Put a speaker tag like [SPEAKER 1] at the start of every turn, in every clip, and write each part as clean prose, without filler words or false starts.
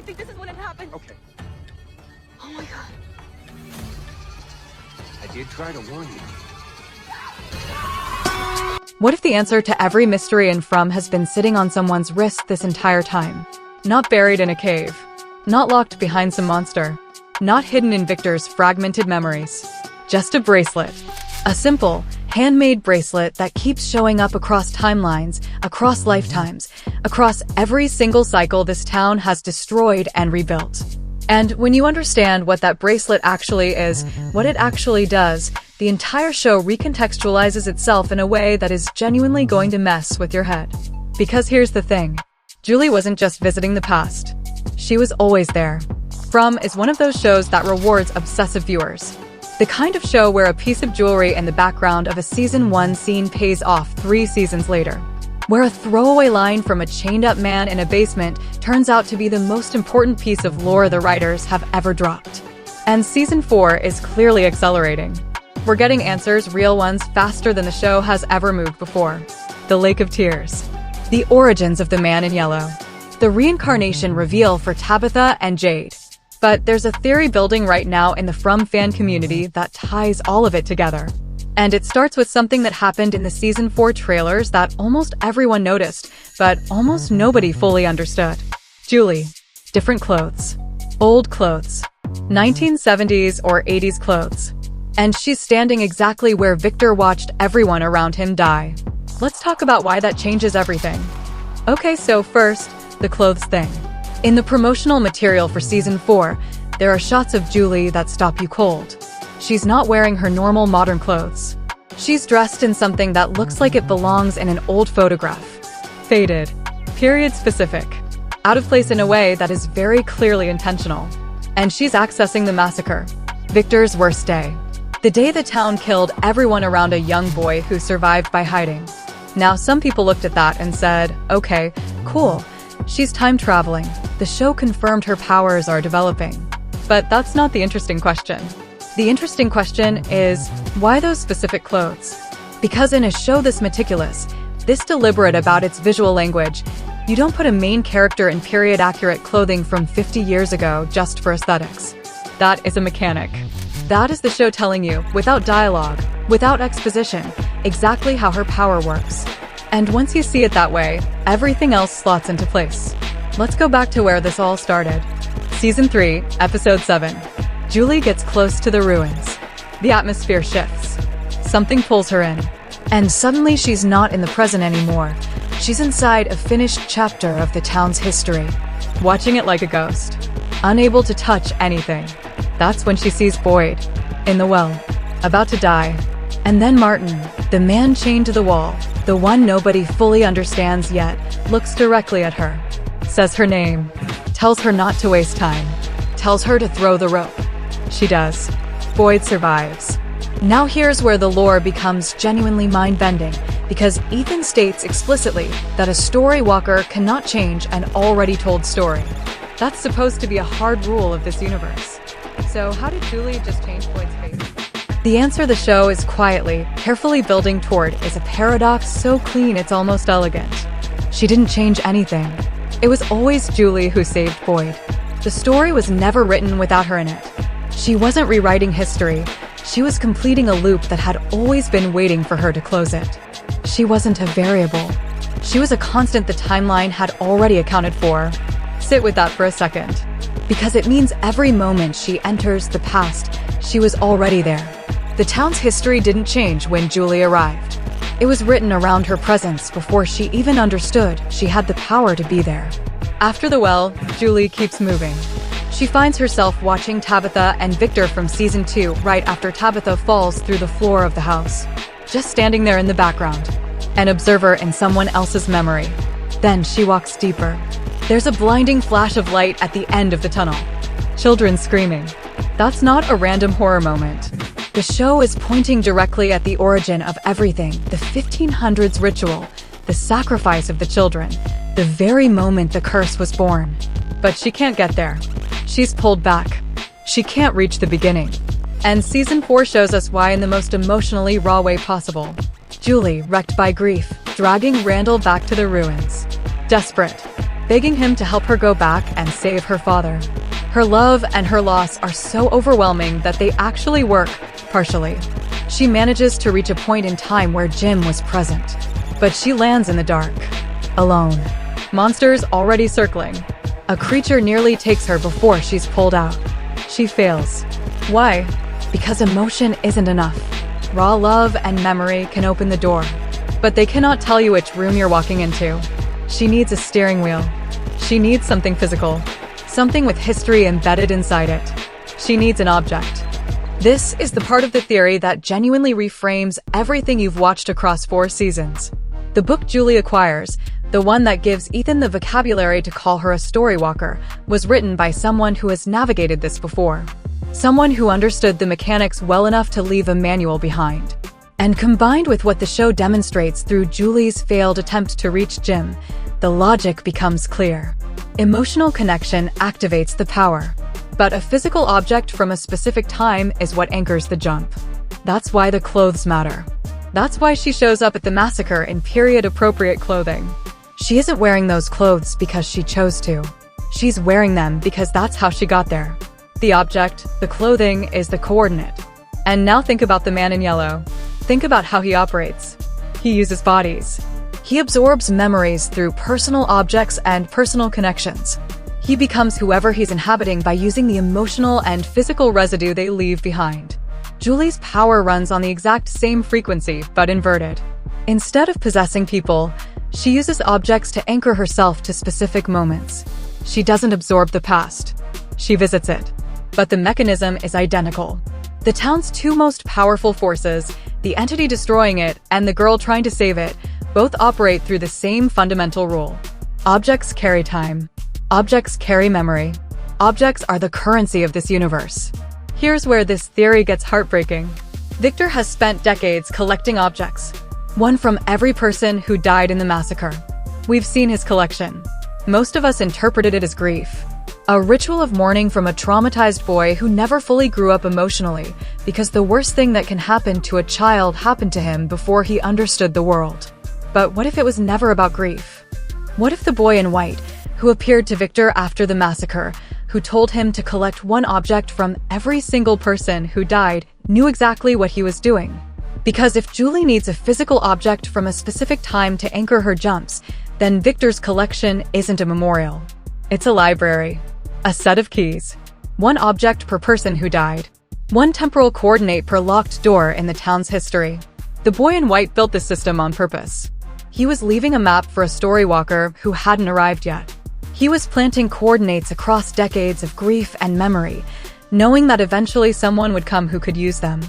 [SPEAKER 1] think this is when it happened.
[SPEAKER 2] Okay.
[SPEAKER 1] Oh my god.
[SPEAKER 2] I did try to warn you.
[SPEAKER 3] What if the answer to every mystery in From has been sitting on someone's wrist this entire time? Not buried in a cave. Not locked behind some monster. Not hidden in Victor's fragmented memories. Just a bracelet. A simple, handmade bracelet that keeps showing up across timelines, across lifetimes, across every single cycle this town has destroyed and rebuilt. And when you understand what that bracelet actually is, what it actually does, the entire show recontextualizes itself in a way that is genuinely going to mess with your head. Because here's the thing. Julie wasn't just visiting the past. She was always there. From is one of those shows that rewards obsessive viewers. The kind of show where a piece of jewelry in the background of a season 1 scene pays off 3 seasons later. Where a throwaway line from a chained-up man in a basement turns out to be the most important piece of lore the writers have ever dropped. And season 4 is clearly accelerating. We're getting answers, real ones, faster than the show has ever moved before. The Lake of Tears. The origins of the man in yellow. The reincarnation reveal for Tabitha and Jade. But there's a theory building right now in the From fan community that ties all of it together. And it starts with something that happened in the season 4 trailers that almost everyone noticed, but almost nobody fully understood. Julie. Different clothes. Old clothes. 1970s or 80s clothes. And she's standing exactly where Victor watched everyone around him die. Let's talk about why that changes everything. Okay, so first, the clothes thing. In the promotional material for season 4, there are shots of Julie that stop you cold. She's not wearing her normal modern clothes. She's dressed in something that looks like it belongs in an old photograph. Faded. Period specific. Out of place in a way that is very clearly intentional. And she's accessing the massacre. Victor's worst day. The day the town killed everyone around a young boy who survived by hiding. Now, some people looked at that and said, okay, cool. She's time traveling. The show confirmed her powers are developing. But that's not the interesting question. The interesting question is, why those specific clothes? Because in a show this meticulous, this deliberate about its visual language, you don't put a main character in period-accurate clothing from 50 years ago just for aesthetics. That is a mechanic. That is the show telling you, without dialogue, without exposition, exactly how her power works. And once you see it that way, everything else slots into place. Let's go back to where this all started. Season 3, Episode 7. Julie gets close to the ruins. The atmosphere shifts. Something pulls her in. And suddenly she's not in the present anymore. She's inside a finished chapter of the town's history. Watching it like a ghost. Unable to touch anything. That's when she sees Boyd. In the well. About to die. And then Martin, the man chained to the wall. The one nobody fully understands yet, looks directly at her. Says her name. Tells her not to waste time. Tells her to throw the rope. She does. Boyd survives. Now here's where the lore becomes genuinely mind-bending, because Ethan states explicitly that a story walker cannot change an already told story. That's supposed to be a hard rule of this universe. So how did Julie just change Boyd's fate? The answer the show is quietly, carefully building toward is a paradox so clean it's almost elegant. She didn't change anything. It was always Julie who saved Boyd. The story was never written without her in it. She wasn't rewriting history. She was completing a loop that had always been waiting for her to close it. She wasn't a variable. She was a constant the timeline had already accounted for. Sit with that for a second. Because it means every moment she enters the past, she was already there. The town's history didn't change when Julie arrived. It was written around her presence before she even understood she had the power to be there. After the well, Julie keeps moving. She finds herself watching Tabitha and Victor from season 2 right after Tabitha falls through the floor of the house. Just standing there in the background. An observer in someone else's memory. Then she walks deeper. There's a blinding flash of light at the end of the tunnel. Children screaming. That's not a random horror moment. The show is pointing directly at the origin of everything, the 1500s ritual, the sacrifice of the children, the very moment the curse was born. But she can't get there. She's pulled back. She can't reach the beginning. And season 4 shows us why in the most emotionally raw way possible. Julie, wrecked by grief, dragging Randall back to the ruins. Desperate. begging him to help her go back and save her father. Her love and her loss are so overwhelming that they actually work, partially. She manages to reach a point in time where Jim was present. But she lands in the dark, alone. Monsters already circling. A creature nearly takes her before she's pulled out. She fails. Why? Because emotion isn't enough. Raw love and memory can open the door, but they cannot tell you which room you're walking into. She needs a steering wheel. She needs something physical, something with history embedded inside it. She needs an object. This is the part of the theory that genuinely reframes everything you've watched across 4 seasons. The book Julie acquires, the one that gives Ethan the vocabulary to call her a storywalker, was written by someone who has navigated this before. Someone who understood the mechanics well enough to leave a manual behind. And combined with what the show demonstrates through Julie's failed attempt to reach Jim, the logic becomes clear. Emotional connection activates the power. But a physical object from a specific time is what anchors the jump. That's why the clothes matter. That's why she shows up at the massacre in period-appropriate clothing. She isn't wearing those clothes because she chose to. She's wearing them because that's how she got there. The object, the clothing, is the coordinate. And now think about the man in yellow. Think about how he operates. He uses bodies. He absorbs memories through personal objects and personal connections. He becomes whoever he's inhabiting by using the emotional and physical residue they leave behind. Julie's power runs on the exact same frequency, but inverted. Instead of possessing people, she uses objects to anchor herself to specific moments. She doesn't absorb the past. She visits it. But the mechanism is identical. The town's 2 most powerful forces, the entity destroying it and the girl trying to save it, both operate through the same fundamental rule. Objects carry time. Objects carry memory. Objects are the currency of this universe. Here's where this theory gets heartbreaking. Victor has spent decades collecting objects. One from every person who died in the massacre. We've seen his collection. Most of us interpreted it as grief. A ritual of mourning from a traumatized boy who never fully grew up emotionally, because the worst thing that can happen to a child happened to him before he understood the world. But what if it was never about grief? What if the boy in white, who appeared to Victor after the massacre, who told him to collect one object from every single person who died, knew exactly what he was doing? Because if Julie needs a physical object from a specific time to anchor her jumps, then Victor's collection isn't a memorial. It's a library. A set of keys. One object per person who died. One temporal coordinate per locked door in the town's history. The boy in white built this system on purpose. He was leaving a map for a storywalker who hadn't arrived yet. He was planting coordinates across decades of grief and memory, knowing that eventually someone would come who could use them.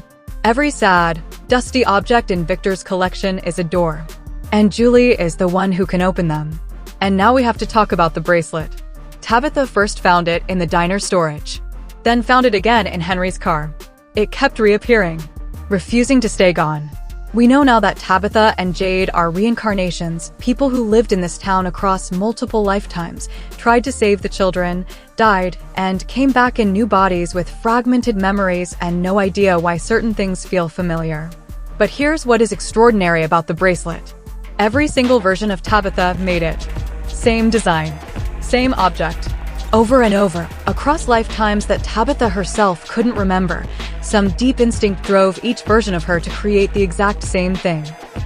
[SPEAKER 3] Every sad, dusty object in Victor's collection is a door. And Julie is the one who can open them. And now we have to talk about the bracelet. Tabitha first found it in the diner storage, then found it again in Henry's car. It kept reappearing, refusing to stay gone. We know now that Tabitha and Jade are reincarnations, people who lived in this town across multiple lifetimes, tried to save the children, died, and came back in new bodies with fragmented memories and no idea why certain things feel familiar. But here's what is extraordinary about the bracelet. Every single version of Tabitha made it. Same design. Same object. Over and over, across lifetimes that Tabitha herself couldn't remember, some deep instinct drove each version of her to create the exact same thing.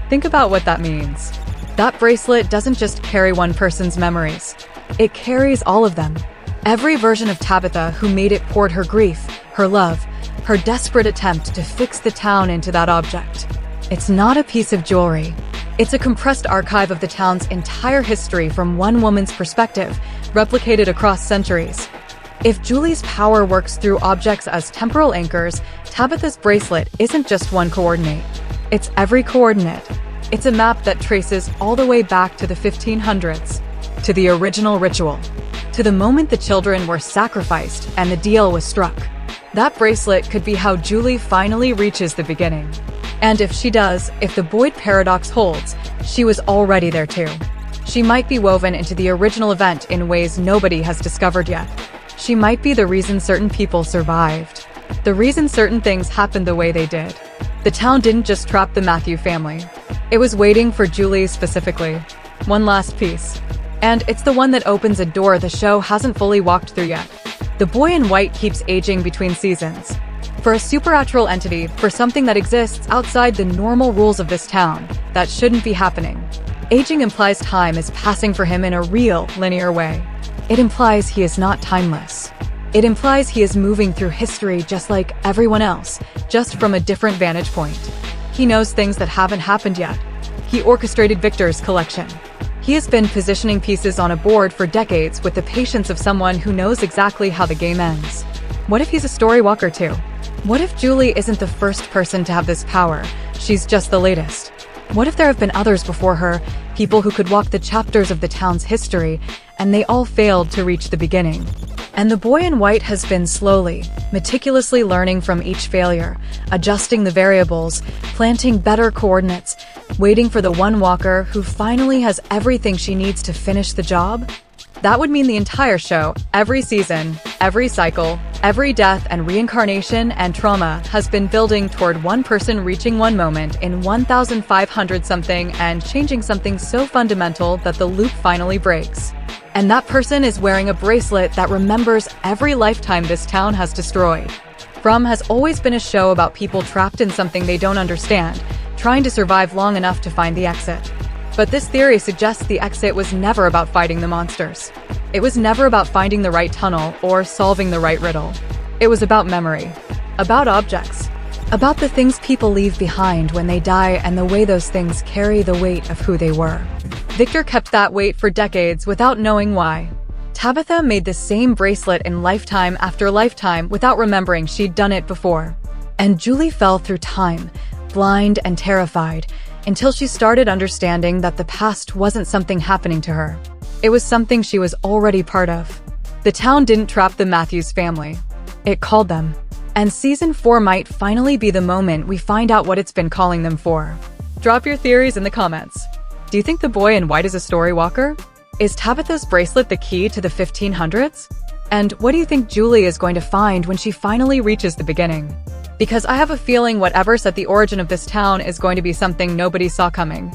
[SPEAKER 3] Think about what that means. That bracelet doesn't just carry one person's memories. It carries all of them. Every version of Tabitha who made it poured her grief, her love, her desperate attempt to fix the town into that object. It's not a piece of jewelry. It's a compressed archive of the town's entire history from one woman's perspective, replicated across centuries. If Julie's power works through objects as temporal anchors, Tabitha's bracelet isn't just one coordinate. It's every coordinate. It's a map that traces all the way back to the 1500s, to the original ritual, to the moment the children were sacrificed and the deal was struck. That bracelet could be how Julie finally reaches the beginning. And if she does, if the Boyd paradox holds, she was already there too. She might be woven into the original event in ways nobody has discovered yet. She might be the reason certain people survived. The reason certain things happened the way they did. The town didn't just trap the Matthew family. It was waiting for Julie specifically. One last piece. And it's the one that opens a door the show hasn't fully walked through yet. The boy in white keeps aging between seasons. For a supernatural entity, for something that exists outside the normal rules of this town, that shouldn't be happening. Aging implies time is passing for him in a real, linear way. It implies he is not timeless. It implies he is moving through history just like everyone else, just from a different vantage point. He knows things that haven't happened yet. He orchestrated Victor's collection. He has been positioning pieces on a board for decades with the patience of someone who knows exactly how the game ends. What if he's a story walker too? What if Julie isn't the first person to have this power? She's just the latest. What if there have been others before her, people who could walk the chapters of the town's history, and they all failed to reach the beginning? And the boy in white has been slowly, meticulously learning from each failure, adjusting the variables, planting better coordinates, waiting for the one walker who finally has everything she needs to finish the job? That would mean the entire show, every season, every cycle, every death and reincarnation and trauma has been building toward one person reaching one moment in 1,500 something and changing something so fundamental that the loop finally breaks. And that person is wearing a bracelet that remembers every lifetime this town has destroyed. From has always been a show about people trapped in something they don't understand, trying to survive long enough to find the exit. But this theory suggests the exit was never about fighting the monsters. It was never about finding the right tunnel or solving the right riddle. It was about memory, about objects, about the things people leave behind when they die and the way those things carry the weight of who they were. Victor kept that weight for decades without knowing why. Tabitha made the same bracelet in lifetime after lifetime without remembering she'd done it before. And Julie fell through time, blind and terrified, until she started understanding that the past wasn't something happening to her. It was something she was already part of. The town didn't trap the Matthews family. It called them. And season 4 might finally be the moment we find out what it's been calling them for. Drop your theories in the comments. Do you think the boy in white is a story walker? Is Tabitha's bracelet the key to the 1500s? And what do you think Julie is going to find when she finally reaches the beginning? Because I have a feeling whatever's at the origin of this town is going to be something nobody saw coming.